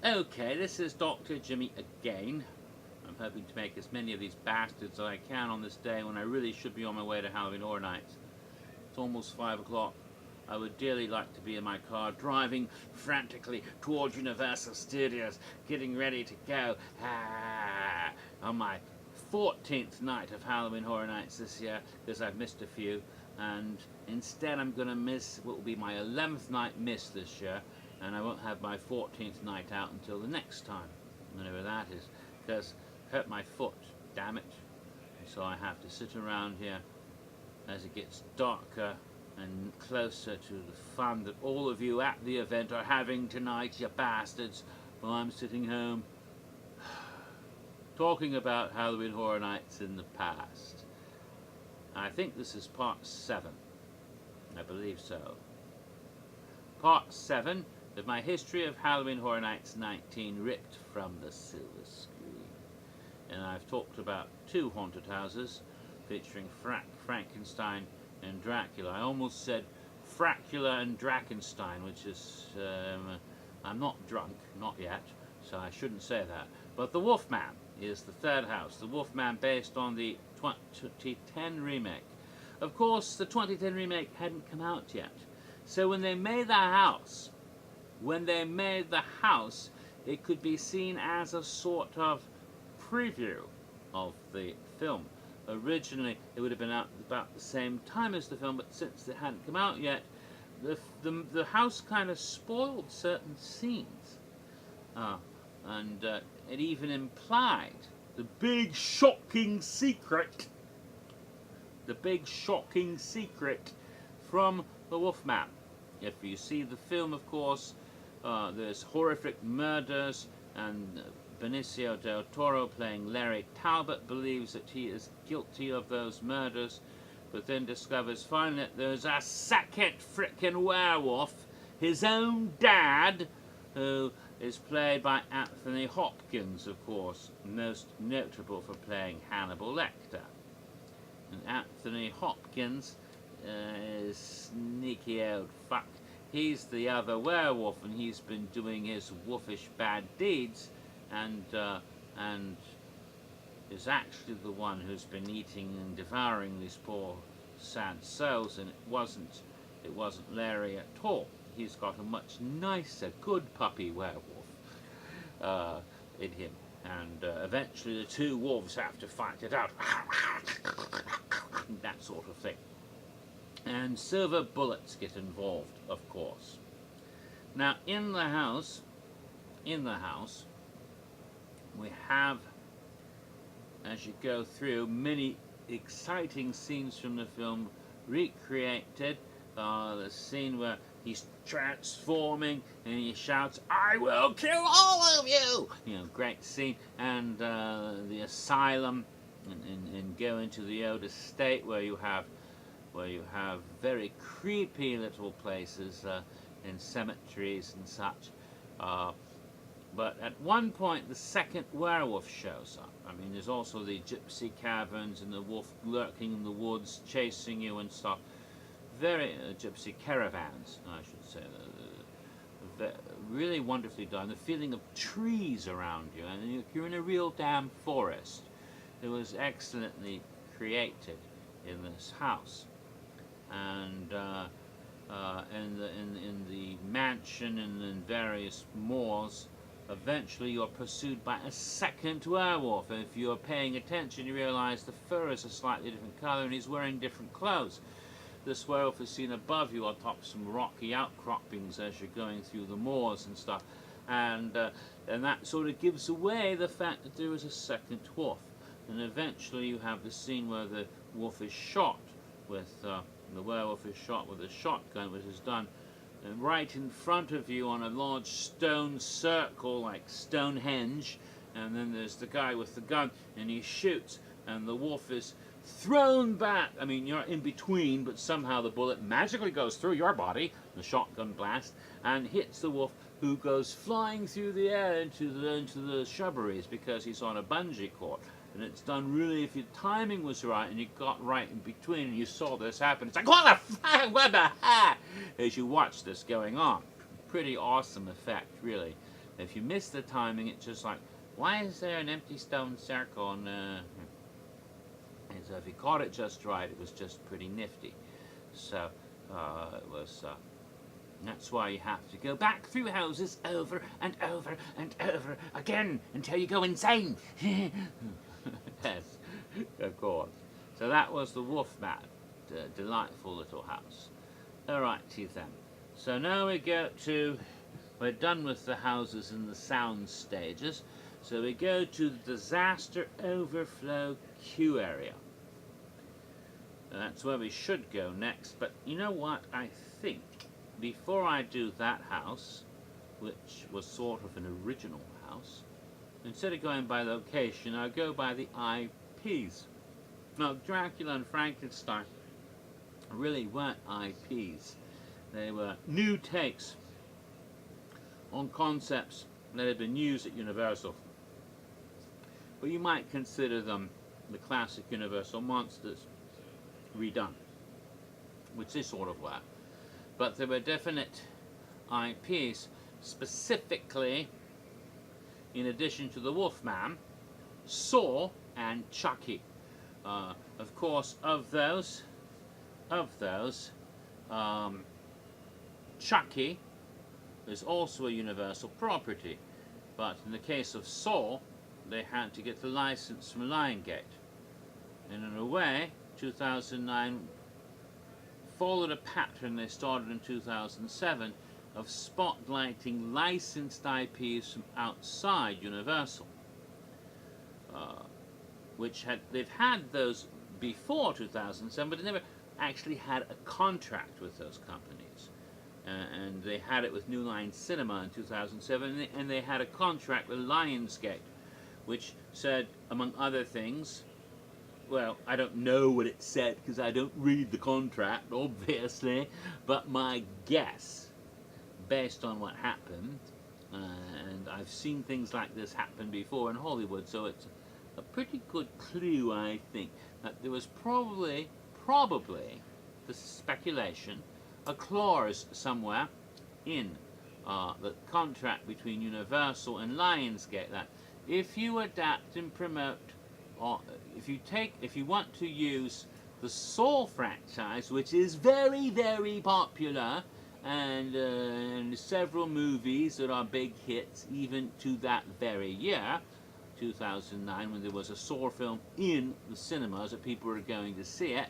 Okay, this is Dr. Jimmy again. I'm hoping to make as many of these bastards as I can on this day when I really should be on my way to Halloween Horror Nights. It's almost 5 o'clock. I would dearly like to be in my car, driving frantically towards Universal Studios, getting ready to go on my 14th night of Halloween Horror Nights this year, because I've missed a few, and instead I'm going to miss what will be my 11th night miss this year, and I won't have my 14th night out until the next time, whenever that is, because I hurt my foot, damn it, and so I have to sit around here as it gets darker and closer to the fun that all of you at the event are having tonight, you bastards, while I'm sitting home talking about Halloween Horror Nights in the past. I think this is part 7. I believe so. Part 7 of my history of Halloween Horror Nights 19, ripped from the silver screen. And I've talked about 2 haunted houses featuring Frankenstein and Dracula. I almost said Fracula and Drakenstein, which is, I'm not drunk, not yet, so I shouldn't say that. But the Wolfman is the third house. The Wolfman based on the 2010 remake. Of course, the 2010 remake hadn't come out yet. So when they made the house, it could be seen as a sort of preview of the film. Originally, it would have been out about the same time as the film, but since it hadn't come out yet, the house kind of spoiled certain scenes. And it even implied the big shocking secret from the Wolfman. If you see the film, of course, there's horrific murders, and Benicio del Toro, playing Larry Talbot, believes that he is guilty of those murders, but then discovers finally that there's a second frickin' werewolf, his own dad, who is played by Anthony Hopkins, of course, most notable for playing Hannibal Lecter. And Anthony Hopkins is sneaky old fuck. He's the other werewolf, and he's been doing his wolfish bad deeds, and is actually the one who's been eating and devouring these poor sad souls, and it wasn't Larry at all. He's got a much nicer, good puppy werewolf in him, and eventually the two wolves have to fight it out, that sort of thing. And silver bullets get involved, of course. Now, in the house, we have, as you go through, many exciting scenes from the film recreated. The scene where he's transforming and he shouts, "I will kill all of you!" You know, great scene. And the asylum, and go into the old estate where you have very creepy little places in cemeteries and such. But at one point, the second werewolf shows up. I mean, there's also the gypsy caverns and the wolf lurking in the woods, chasing you and stuff. Very gypsy caravans, I should say. Really wonderfully done. The feeling of trees around you, and you're in a real damn forest. It was excellently created in this house. And in the mansion and in various moors, eventually you're pursued by a second werewolf, and if you're paying attention, you realize the fur is a slightly different color and he's wearing different clothes. This werewolf is seen above you on top of some rocky outcroppings as you're going through the moors and stuff, and that sort of gives away the fact that there is a second wolf. And eventually you have the scene where the wolf is shot with the werewolf is shot with a shotgun, which is done right in front of you on a large stone circle like Stonehenge, and then there's the guy with the gun, and he shoots, and the wolf is thrown back. I mean, you're in between, but somehow the bullet magically goes through your body, the shotgun blast, and hits the wolf, who goes flying through the air into the shrubberies because he's on a bungee cord. And it's done really, if your timing was right and you got right in between and you saw this happen, it's like, what the fuck, what the heck, as you watch this going on. Pretty awesome effect, really. If you miss the timing, it's just like, why is there an empty stone circle? And so if you caught it just right, it was just pretty nifty. So it was. That's why you have to go back through houses over and over and over again until you go insane. Yes, of course. So that was the Wolfman, delightful little house. All righty then. So now we're done with the houses and the sound stages. So we go to the disaster overflow queue area. And that's where we should go next. But you know what? I think before I do that house, which was sort of an original house, instead of going by location, I'll go by the IPs. Now, Dracula and Frankenstein really weren't IPs. They were new takes on concepts that had been used at Universal. But you might consider them the classic Universal monsters redone, which they sort of were. But there were definite IPs, specifically, in addition to the Wolfman, Saw and Chucky. Of course, of those, Chucky is also a Universal property, but in the case of Saw, they had to get the license from Lionsgate. And in a way, 2009 followed a pattern they started in 2007 of spotlighting licensed IPs from outside Universal, they've had those before 2007, but they never actually had a contract with those companies. And they had it with New Line Cinema in 2007, and they had a contract with Lionsgate, which said, among other things, well, I don't know what it said because I don't read the contract, obviously, but my guess, based on what happened, and I've seen things like this happen before in Hollywood, so it's a pretty good clue, I think, that there was probably, the speculation, a clause somewhere in the contract between Universal and Lionsgate that if you adapt and promote, or if you want to use the Saw franchise, which is very, very popular, and several movies that are big hits even to that very year, 2009, when there was a Saw film in the cinemas that people were going to see it.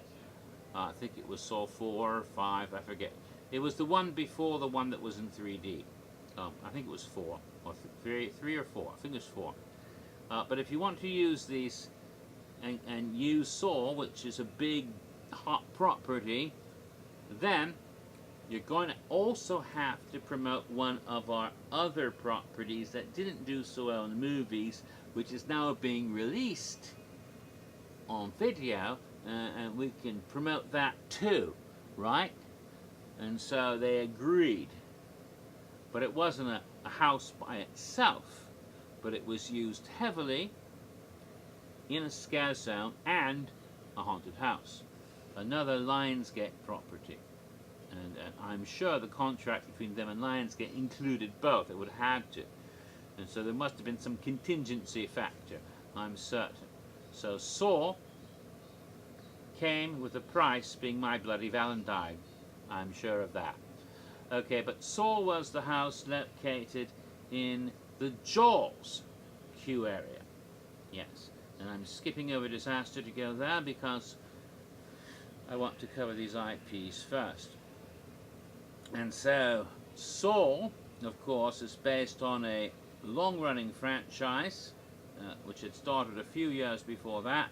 I think it was Saw 4 or 5, I forget. It was the one before the one that was in 3D. I think it was 4, or 3 or 4, I think it was 4. But if you want to use these and use Saw, which is a big, hot property, then you're going to also have to promote one of our other properties that didn't do so well in the movies, which is now being released on video, and we can promote that too, right? And so they agreed. But it wasn't a house by itself, but it was used heavily in a scare zone and a haunted house. Another Lionsgate property. And I'm sure the contract between them and Lionsgate included both. It would have had to. And so there must have been some contingency factor, I'm certain. So Saw came with the price being My Bloody Valentine. I'm sure of that. Okay, but Saw was the house located in the Jaws queue area. Yes. And I'm skipping over Disaster to go there because I want to cover these IPs first. And so, Saw, of course, is based on a long-running franchise, which had started a few years before that.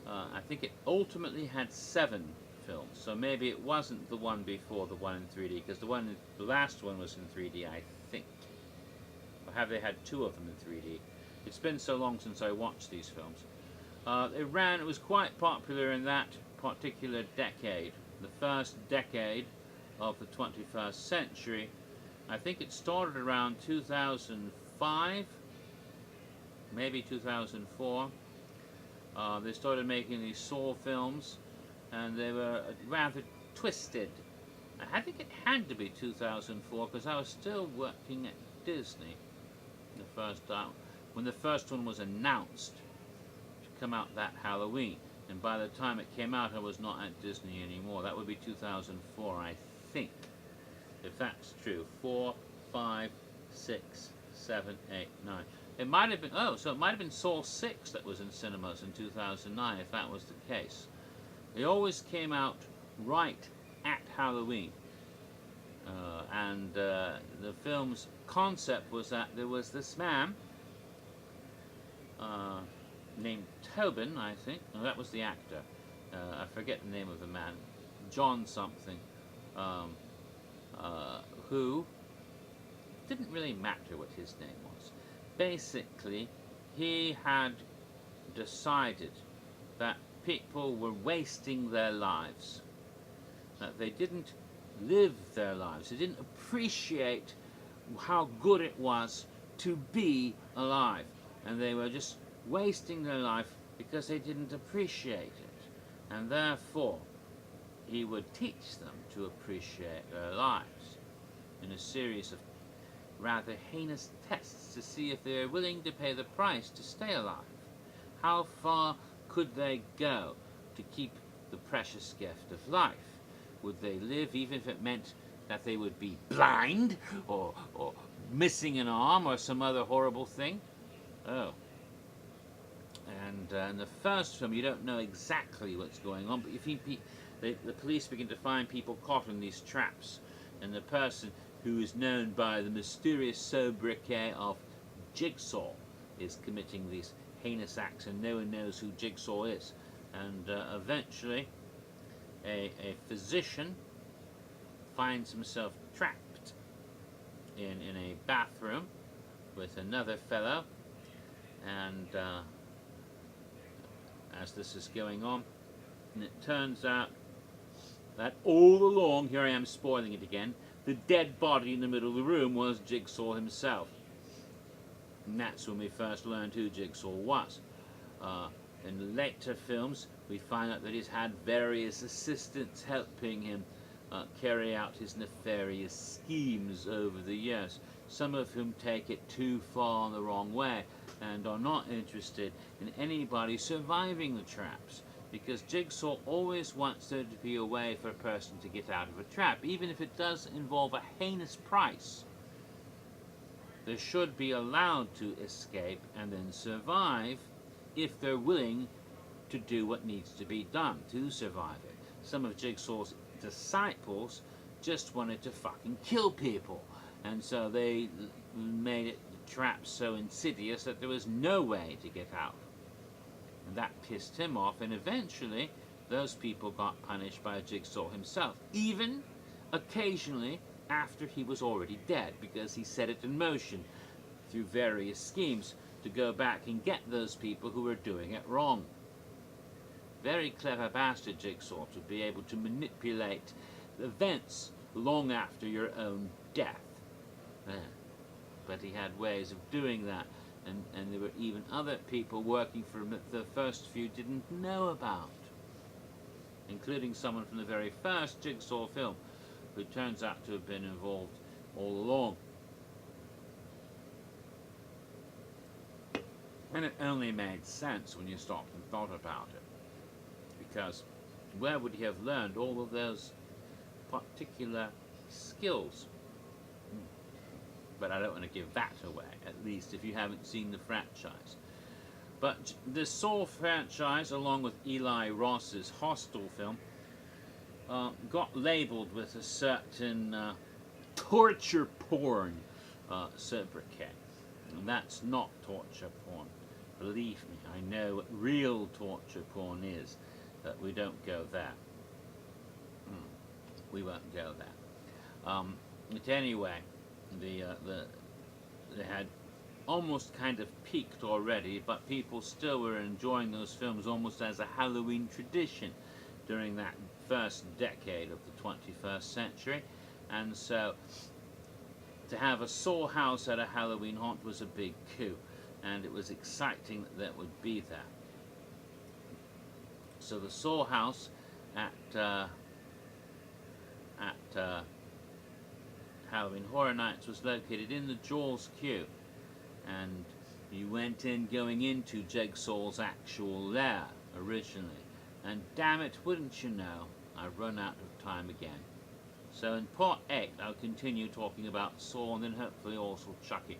I think it ultimately had 7 films, so maybe it wasn't the one before the one in 3D, because the last one was in 3D, I think. Or have they had 2 of them in 3D? It's been so long since I watched these films. It was quite popular in that particular decade, the first decade of the 21st century. I think it started around 2005, maybe 2004. They started making these Saw films, and they were rather twisted. I think it had to be 2004 because I was still working at Disney. The first time, when the first one was announced to come out that Halloween, and by the time it came out, I was not at Disney anymore. That would be 2004, I think, if that's true. 4, 5, 6, 7, 8, 9. It might have been, oh, so it might have been Saw 6 that was in cinemas in 2009, if that was the case. They always came out right at Halloween. And the film's concept was that there was this man named Tobin, I think. No, that was the actor. I forget the name of the man. John something. Who didn't really matter what his name was. Basically, he had decided that people were wasting their lives, that they didn't live their lives, they didn't appreciate how good it was to be alive, and they were just wasting their life because they didn't appreciate it, and therefore he would teach them to appreciate their lives in a series of rather heinous tests to see if they are willing to pay the price to stay alive. How far could they go to keep the precious gift of life? Would they live even if it meant that they would be blind or missing an arm or some other horrible thing? Oh. And in the first film, you don't know exactly what's going on, but you think the police begin to find people caught in these traps, and the person who is known by the mysterious sobriquet of Jigsaw is committing these heinous acts, and no one knows who Jigsaw is. And eventually, a physician finds himself trapped in a bathroom with another fellow, and as this is going on, and it turns out that all along, here I am spoiling it again, the dead body in the middle of the room was Jigsaw himself. And that's when we first learned who Jigsaw was. In later films, we find out that he's had various assistants helping him carry out his nefarious schemes over the years, some of whom take it too far the wrong way and are not interested in anybody surviving the traps, because Jigsaw always wants there to be a way for a person to get out of a trap, even if it does involve a heinous price. They should be allowed to escape and then survive if they're willing to do what needs to be done to survive it. Some of Jigsaw's disciples just wanted to fucking kill people, and so they made it, the trap so insidious that there was no way to get out. And that pissed him off, and eventually those people got punished by Jigsaw himself, even occasionally after he was already dead, because he set it in motion through various schemes to go back and get those people who were doing it wrong. Very clever bastard, Jigsaw, to be able to manipulate events long after your own death. But he had ways of doing that, and there were even other people working for him that the first few didn't know about, including someone from the very first Jigsaw film, who turns out to have been involved all along. And it only made sense when you stopped and thought about it, because where would he have learned all of those particular skills? But I don't want to give that away, at least if you haven't seen the franchise. But the Saw franchise, along with Eli Ross's Hostel film, got labeled with a certain torture porn sobriquet. And that's not torture porn. Believe me, I know what real torture porn is, but we don't go there. We won't go there. But anyway, they had almost kind of peaked already, but people still were enjoying those films almost as a Halloween tradition during that first decade of the 21st century. And so to have a Saw house at a Halloween haunt was a big coup, and it was exciting that that would be there. So the Saw house at Halloween Horror Nights was located in the Jaws queue, and you went in going into Jigsaw's actual lair originally, and damn it, wouldn't you know, I've run out of time again. So in part 8 I'll continue talking about Saw, and then hopefully also Chucky.